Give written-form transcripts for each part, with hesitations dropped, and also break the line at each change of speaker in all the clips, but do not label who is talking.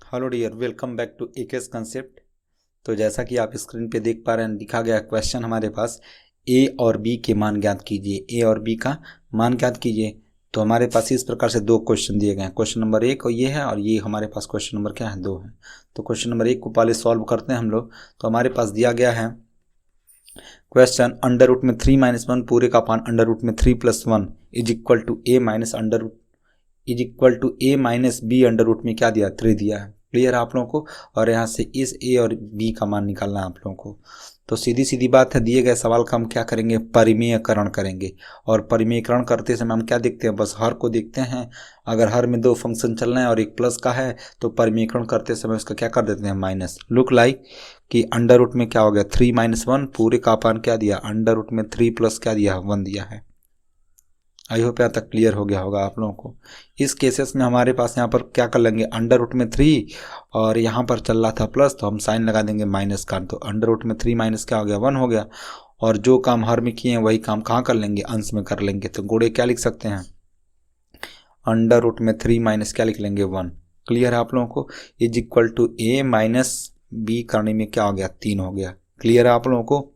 Hello dear, welcome back to एकेस concept. तो जैसा कि आप स्क्रीन पे देख पा रहे हैं, दिखा गया क्वेश्चन हमारे पास ए और बी के मान ज्ञात कीजिए। ए और बी का मान ज्ञात कीजिए। तो हमारे पास इस प्रकार से दो क्वेश्चन दिए गए हैं। क्वेश्चन नंबर 1 और ये है, और ये हमारे पास क्वेश्चन नंबर क्या है, 2 है। तो क्वेश्चन नंबर 1 को पहले सॉल्व करते हैं हम लोग। तो हमारे पास दिया गया है क्वेश्चन, अंडर रूट में 3-1 पूरे का पान अंडर रूट में 3+1 is equal to A minus under root is equal to A minus B under root में क्या दिया, 3 दिया है। क्लियर है आप लोगों को। और यहाँ से इस ए और बी का मान निकालना है आप लोगों को। तो सीधी सीधी बात है, दिए गए सवाल का हम क्या करेंगे, परिमेयकरण करेंगे। और परिमेयकरण करते समय हम क्या देखते हैं, बस हर को देखते हैं। अगर हर में 2 फंक्शन चलना है और एक प्लस का है तो परिमेयकरण करते समय उसका क्या कर देते हैं, माइनस। लुक लाइक कि अंडर रूट में क्या हो गया, 3-1 पूरे का अपान क्या दिया, अंडर रूट में 3 प्लस क्या दिया, 1 दिया है। आई होप यहाँ तक क्लियर हो गया होगा आप लोगों को। इस केसेस में हमारे पास यहाँ पर क्या कर लेंगे, अंडर रूट में 3 और यहाँ पर चल रहा था प्लस, तो हम साइन लगा देंगे माइनस का। तो अंडर रूट में 3 माइनस क्या हो गया, 1 हो गया। और जो काम हर में किए हैं वही काम कहाँ कर लेंगे, अंश में कर लेंगे। तो गुणे क्या लिख सकते हैं, अंडर रूट में 3 माइनस क्या लिख लेंगे, 1। क्लियर है आप लोगों को। Is equal to A minus B करने में क्या हो गया, 3 हो गया। क्लियर है आप लोगों को।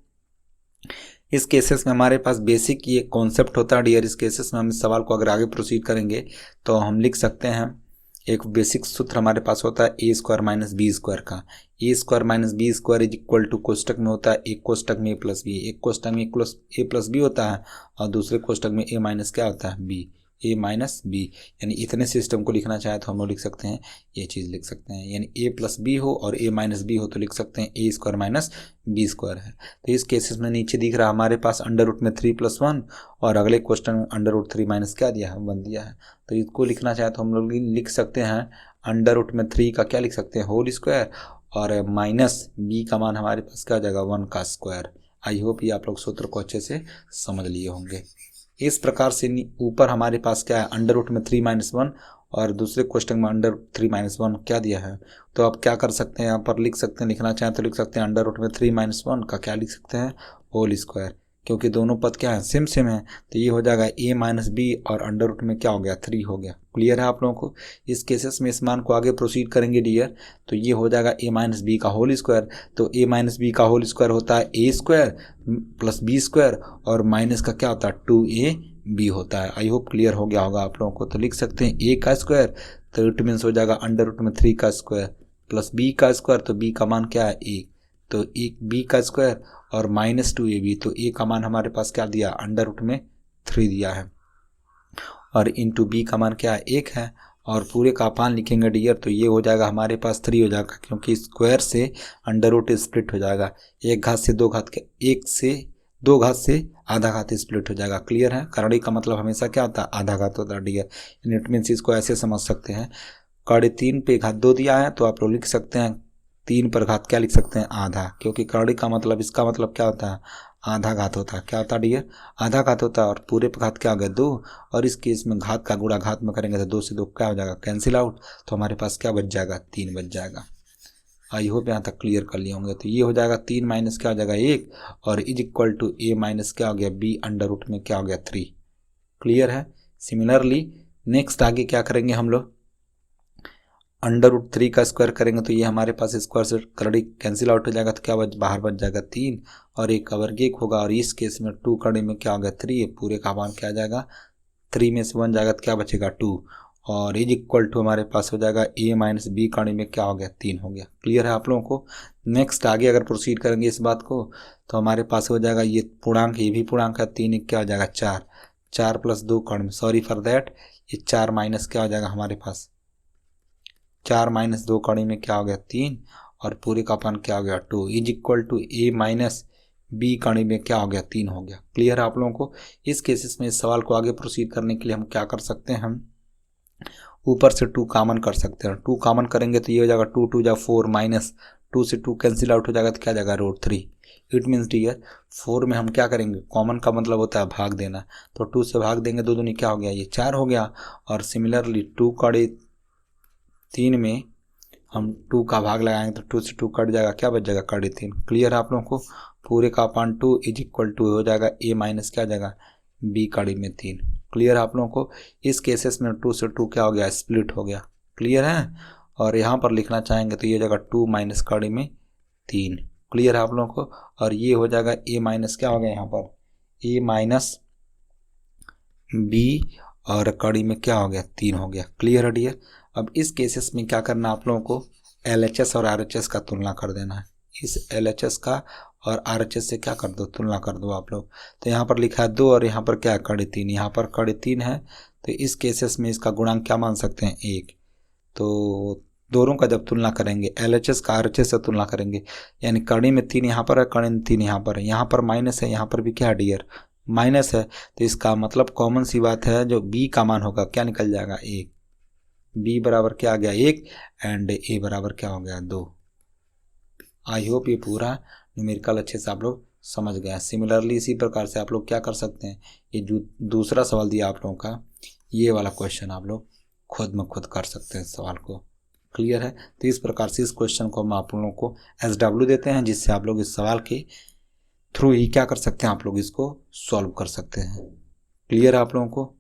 इस केसेस में हमारे पास बेसिक ये कॉन्सेप्ट होता है डियर। इस केसेस में हम इस सवाल को अगर आगे प्रोसीड करेंगे तो हम लिख सकते हैं, एक बेसिक सूत्र हमारे पास होता है A square minus B square का। A square minus B square is equal to कोष्टक में होता है एक कोष्टक में ए प्लस बी, एक कोष्टक में ए प्लस बी होता है और दूसरे कोष्टक में ए माइनस क्या होता है, बी, ए माइनस बी। यानी इतने सिस्टम को लिखना चाहे तो हम लोग लिख सकते हैं, ये चीज़ लिख सकते हैं। यानी ए प्लस बी हो और ए माइनस बी हो तो लिख सकते हैं ए स्क्वायर माइनस बी स्क्वायर है। तो इस केसेस में नीचे दिख रहा है हमारे पास अंडर रूट में 3+1 और अगले क्वेश्चन में अंडर रूट 3 माइनस क्या दिया है, 1 दिया है। तो इसको लिखना चाहे तो हम लोग लिख सकते हैं अंडर रूट में 3 का क्या लिख सकते हैं, होल स्क्वायर, और माइनस बी का मान हमारे पास क्या हो जाएगा, 1 का स्क्वायर। आई होप ये आप लोग सूत्र को अच्छे से समझ लिए होंगे। इस प्रकार से ऊपर हमारे पास क्या है, अंडर रूट में 3-1 और दूसरे क्वेश्चन में अंडर 3-1 क्या दिया है। तो आप क्या कर सकते हैं, यहाँ पर लिख सकते हैं, लिखना चाहें तो लिख सकते हैं अंडर रूट में 3-1 का क्या लिख सकते हैं, होल स्क्वायर, क्योंकि दोनों पद क्या है, सेम सेम है। तो ये हो जाएगा ए माइनस बी और अंडर रूट में क्या हो गया, 3 हो गया। क्लियर है आप लोगों को। इस केसेस में इस मान को आगे प्रोसीड करेंगे डियर, तो ये हो जाएगा ए माइनस बी का होल स्क्वायर। तो ए माइनस बी का होल स्क्वायर होता है A square plus B square और माइनस का क्या होता है, 2a बी होता है। आई होप क्लियर हो गया होगा आप लोगों को। तो लिख सकते हैं ए का स्क्वायर, तो इट मीन्स हो जाएगा अंडर रूट में 3 का स्क्वायर प्लस बी का स्क्वायर, तो बी का मान क्या है, ए, तो एक बी का स्क्वायर और माइनस 2ab, तो ए का मान हमारे पास क्या दिया, अंडर रूट में 3 दिया है और इंटू बी का मान क्या है, 1 है। और पूरे का अपान लिखेंगे डियर, तो ये हो जाएगा हमारे पास 3 हो जाएगा, क्योंकि स्क्वायर से अंडर रूट स्प्लिट हो जाएगा। एक घात से दो घात के, एक से दो घात से आधा घात स्प्लिट हो जाएगा। क्लियर है। करड़ी का मतलब हमेशा क्या होता है, आधा घात होता है डियर। इट मीन्स इसको ऐसे समझ सकते हैं, कड़ी 3 पे घात 2 दिया है तो आप लोग लिख सकते हैं 3 पर घात क्या लिख सकते हैं, आधा, क्योंकि करड़ी का मतलब, इसका मतलब क्या होता है, आधा घात होता है। क्या होता है डियर, आधा घात होता है। और पूरे पर घात क्या हो गया, 2, और इस केस में घात का गुणा घात में करेंगे तो 2 से 2 क्या हो जाएगा, कैंसिल आउट। तो हमारे पास क्या बच जाएगा, 3 बच जाएगा। आई होप यहाँ तक क्लियर कर लिए होंगे। तो ये हो जाएगा 3 माइनस क्या हो जाएगा, 1 और is equal to A minus क्या हो गया, बी अंडर रूट में क्या हो गया, 3। क्लियर है। सिमिलरली नेक्स्ट आगे क्या करेंगे हम लोग, अंडर रूट 3 का स्क्वायर करेंगे तो ये हमारे पास स्क्वायर से करड़ी कैंसिल आउट हो जाएगा, तो क्या बाहर बच जाएगा 3 और एक का वर्ग 1 होगा। और इस केस में 2 करड़ी में क्या हो गया, 3, पूरे का मान क्या आ जाएगा, 3 में से 1 जाएगा तो क्या बचेगा, 2 और इज इक्वल टू हमारे पास हो जाएगा ए माइनस बी कड़ी में क्या हो गया, 3 हो गया। क्लियर है आप लोगों को। नेक्स्ट आगे अगर प्रोसीड करेंगे इस बात को तो हमारे पास हो जाएगा, ये पूर्णांक, ये भी पूर्णांक है, 3 क्या हो जाएगा, 4, 4 प्लस 2 कड़ी में, सॉरी फॉर दैट, ये 4 माइनस क्या हो जाएगा हमारे पास, 4 माइनस 2 कड़ी में क्या हो गया, 3 और पूरे का अपन क्या हो गया, 2 is equal to A minus B कड़ी में क्या हो गया, 3 हो गया। क्लियर है आप लोगों को। इस केसेस में इस सवाल को आगे प्रोसीड करने के लिए हम क्या कर सकते हैं, हम ऊपर से 2 कॉमन कर सकते हैं। 2 कॉमन करेंगे तो ये हो जाएगा 2 2 4 माइनस 2 से 2 कैंसिल आउट हो जाएगा तो क्या जाएगा, √3। इट मीन्स डियर 4 में हम क्या करेंगे, कॉमन का मतलब होता है भाग देना, तो 2 से भाग देंगे, 2 दूनी क्या हो गया, ये 4 हो गया। और सिमिलरली 2 कड़ी 3 में हम 2 का भाग लगाएंगे तो 2 से 2 कट जाएगा, क्या बच जाएगा, कड़ी 3। क्लियर है आप लोगों को। पूरे का अपान 2 इज इक्वल टू हो जाएगा ए माइनस क्या जाएगा, बी कड़ी में 3। क्लियर है आप लोगों को। इस केसेस में 2 से 2 क्या हो गया, स्प्लिट हो गया। क्लियर है। और यहाँ पर लिखना चाहेंगे तो ये हो जाएगा 2 माइनस कड़ी में 3। क्लियर है आप लोगों को। और ये हो जाएगा a माइनस क्या हो गया यहाँ पर a माइनस b और कड़ी में क्या हो गया 3 हो गया। क्लियर है डियर। अब इस केसेस में क्या करना आप लोगों को LHS और RHS का तुलना कर देना है। इस LHS का और RHS से क्या कर दो तुलना कर दो आप लोग। तो यहाँ पर लिखा है 2 और यहाँ पर क्या है कड़ी 3, यहाँ पर कड़ी 3 है तो इस केसेस में इसका गुणांक क्या मान सकते हैं 1। तो दोनों का जब तुलना करेंगे LHS का RHS से तुलना करेंगे यानी कड़ी में 3 यहाँ पर है कड़ी में 3 यहाँ पर है, यहाँ पर माइनस है यहाँ पर भी क्या डियर माइनस है। तो इसका मतलब कॉमन सी बात है जो b का मान होगा क्या निकल जाएगा 1। b बराबर क्या आ गया 1 एंड a बराबर क्या हो गया 2। आई होप ये पूरा न्यूमेरिकल अच्छे से आप लोग समझ गए। सिमिलरली इसी प्रकार से आप लोग क्या कर सकते हैं, ये जो दूसरा सवाल दिया आप लोगों का ये वाला क्वेश्चन आप लोग खुद में खुद कर सकते हैं सवाल को। क्लियर है। तो इस प्रकार से इस क्वेश्चन को हम आप लोगों को SW देते हैं जिससे आप लोग इस सवाल के थ्रू ही क्या कर सकते हैं आप लोग इसको सॉल्व कर सकते हैं। क्लियर है आप लोगों को।